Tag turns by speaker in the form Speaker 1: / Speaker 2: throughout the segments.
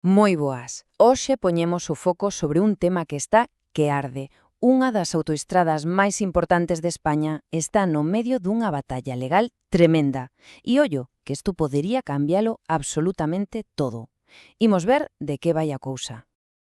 Speaker 1: Moi boas. Hoxe poñemos o foco sobre un tema que está que arde. Unha das autoestradas máis importantes de España está no medio dunha batalla legal tremenda. E ollo, que isto podería cambialo absolutamente todo. Imos ver de que vai a cousa.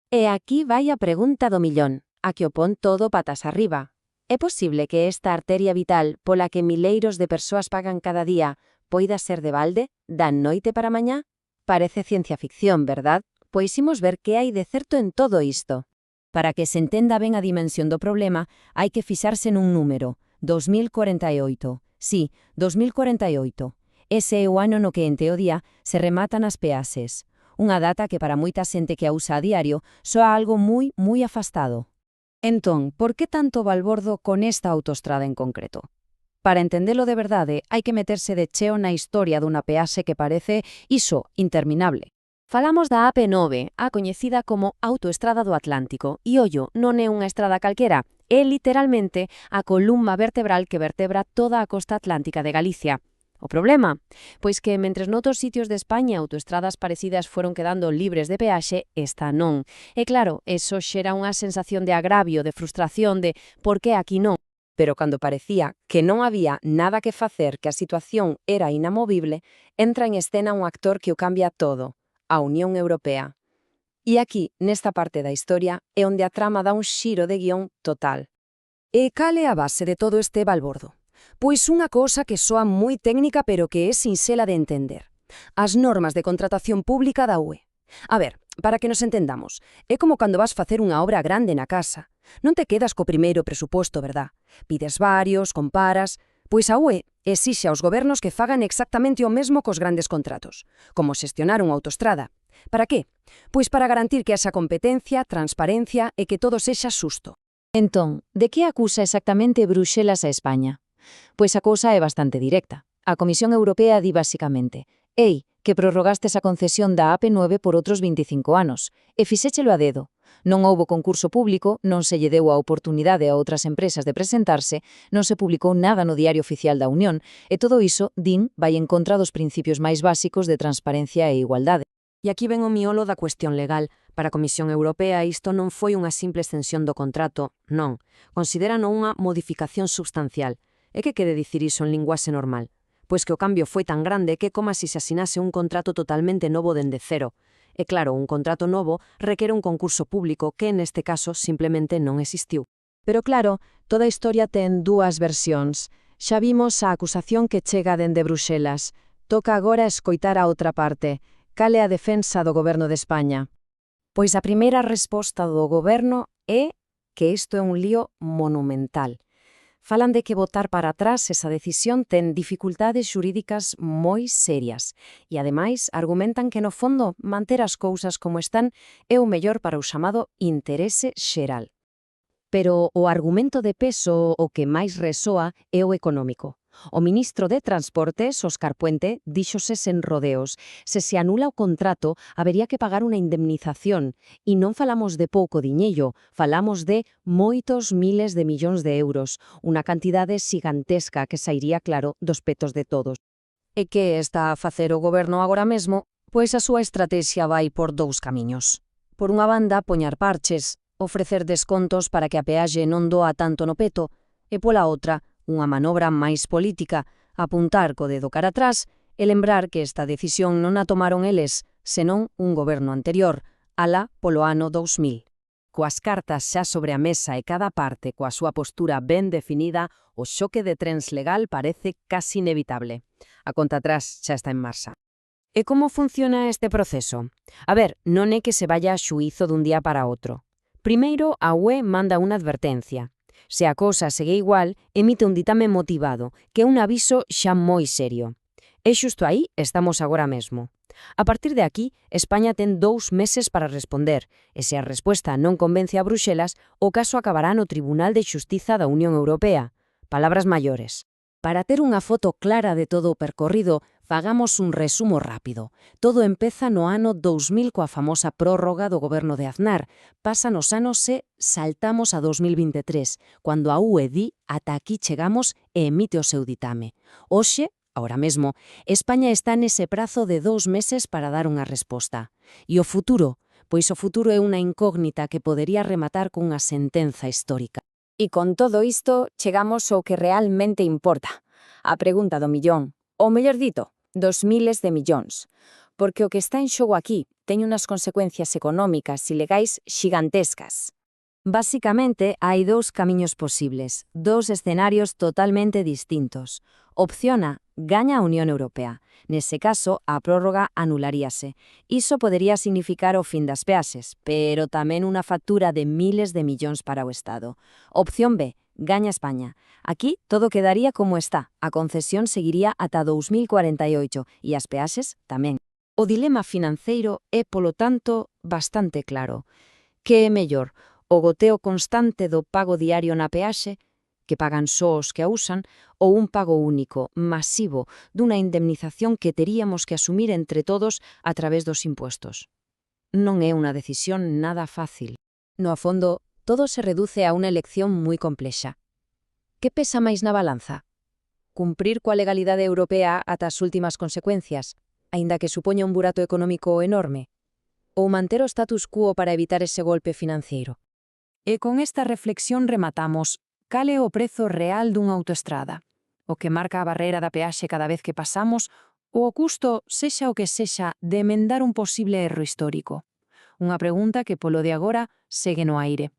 Speaker 2: E aquí vai a pregunta do millón, a que o pon todo patas arriba. É posible que esta arteria vital pola que mileiros de persoas pagan cada día poida ser de balde, da noite para mañá? Parece ciencia ficción, verdad? Pois imos ver que hai de certo en todo isto.
Speaker 1: Para que se entenda ben a dimensión do problema, hai que fixarse nun número, 2048. Sí, 2048. Ese é o ano no que, en teoría, se rematan as peaxes. Unha data que para moita xente que a usa a diario soa algo moi afastado. Entón, por que tanto balbordo con esta autoestrada en concreto? Para entendelo de verdade, hai que meterse de cheo na historia dunha peaxe que parece, iso, interminable.
Speaker 2: Falamos da AP9, a coñecida como Autoestrada do Atlántico, e ollo, non é unha estrada calquera, é literalmente a columna vertebral que vertebra toda a costa atlántica de Galicia. O problema? Pois que, mentres noutros sitios de España autoestradas parecidas foron quedando libres de peaxe, esta non. E claro, eso xera unha sensación de agravio, de frustración, de por que aquí non?
Speaker 1: Pero cando parecía que non había nada que facer, que a situación era inamovible, entra en escena un actor que o cambia todo, a Unión Europea. E aquí, nesta parte da historia, é onde a trama dá un xiro de guión total. E cal é a base de todo este balbordo? Pois unha cousa que soa moi técnica pero que é sinxela de entender. As normas de contratación pública da UE. A ver, para que nos entendamos, é como cando vas facer unha obra grande na casa. Non te quedas co primeiro presuposto, verdad? Pides varios, comparas. Pois a UE exixe aos gobernos que fagan exactamente o mesmo cos grandes contratos, como xestionar unha autoestrada. Para qué? Pois para garantir que haxa competencia, transparencia e que todo sexa xusto.
Speaker 2: Entón, de que acusa exactamente Bruxelas a España?
Speaker 1: Pois a cousa é bastante directa. A Comisión Europea di basicamente: «Ei, que prorrogastes a concesión da AP9 por outros 25 anos, e fixéchelo a dedo. Non houbo concurso público, non se lle deu a oportunidade a outras empresas de presentarse, non se publicou nada no Diario Oficial da Unión, e todo iso, din, vai en contra dos principios máis básicos de transparencia e igualdade». E aquí ven o miolo da cuestión legal. Para a Comisión Europea isto non foi unha simple extensión do contrato, non. Considérano unha modificación substancial. E que quere dicir iso en linguaxe normal? Pois que o cambio foi tan grande que é como se se asinase un contrato totalmente novo dende cero. E claro, un contrato novo requere un concurso público que neste caso simplemente non existiu. Pero claro, toda a historia ten dúas versións. Xa vimos a acusación que chega dende Bruxelas. Toca agora escoitar a outra parte. Cal é a defensa do Goberno de España? Pois a primeira resposta do Goberno é que isto é un lío monumental. Falan de que botar para atrás esa decisión ten dificultades xurídicas moi serias e, ademais, argumentan que, no fondo, manter as cousas como están é o mellor para o chamado interese xeral. Pero o argumento de peso o que máis resoa é o económico. O ministro de Transportes, Óscar Puente, díxose sen rodeos. Se anula o contrato, habería que pagar unha indemnización. E non falamos de pouco diñeiro, falamos de moitos miles de millóns de euros, unha cantidade xigantesca que sairía claro dos petos de todos. E que está a facer o goberno agora mesmo? Pois a súa estratexia vai por dous camiños. Por unha banda, poñar parches, ofrecer descontos para que a peaxe non doa tanto no peto, e pola outra, unha manobra máis política, apuntar co dedo cara atrás e lembrar que esta decisión non a tomaron eles, senón un goberno anterior, alá polo ano 2000. Coas cartas xa sobre a mesa e cada parte coa súa postura ben definida, o xoque de trens legal parece casi inevitable. A conta atrás xa está en marcha. E como funciona este proceso? A ver, non é que se vaya a xuízo dun día para outro. Primeiro, a UE manda unha advertencia. Se a cousa segue igual, emite un ditame motivado, que é un aviso xa moi serio. E xusto aí estamos agora mesmo. A partir de aquí, España ten 2 meses para responder, e se a resposta non convence a Bruxelas, o caso acabará no Tribunal de Xustiza da Unión Europea. Palabras maiores. Para ter unha foto clara de todo o percorrido, fagamos un resumo rápido. Todo empeza no ano 2000 coa famosa prórroga do goberno de Aznar. Pasan os anos e saltamos a 2023, cando a UE di ata aquí chegamos e emite o seu ditame. Hoxe,
Speaker 2: Ahora mesmo, España está nese prazo de 2 meses para dar unha resposta. E o futuro? Pois o futuro é unha incógnita que podería rematar cunha sentenza histórica.
Speaker 1: E con todo isto, chegamos ao que realmente importa. A pregunta do millón, ou mellor dito, dos miles de millóns. Porque o que está en xogo aquí ten unhas consecuencias económicas e legais xigantescas.
Speaker 2: Básicamente, hai dous camiños posibles, dous escenarios totalmente distintos. Opción A, gaña a Unión Europea. Nese caso, a prórroga anularíase. Iso podería significar o fin das peaxes, pero tamén unha factura de miles de millóns para o Estado. Opción B, gaña España. Aquí todo quedaría como está. A concesión seguiría ata 2048 e as peaxes tamén. O dilema financeiro é, polo tanto, bastante claro. Que é mellor? O goteo constante do pago diario na peaxe, que pagan só os que a usan, ou un pago único, masivo, dunha indemnización que teríamos que asumir entre todos a través dos impuestos. Non é unha decisión nada fácil. No fondo, todo se reduce a unha elección moi complexa. Que pesa máis na balanza? Cumprir coa legalidade europea ata as últimas consecuencias, aínda que supoña un burato económico enorme? Ou manter o status quo para evitar ese golpe financeiro?
Speaker 1: E con esta reflexión rematamos. Cal é o prezo real dunha autoestrada? O que marca a barreira da peaxe cada vez que pasamos ou o custo, sexa o que sexa, de emendar un posible erro histórico? Unha pregunta que polo de agora segue no aire.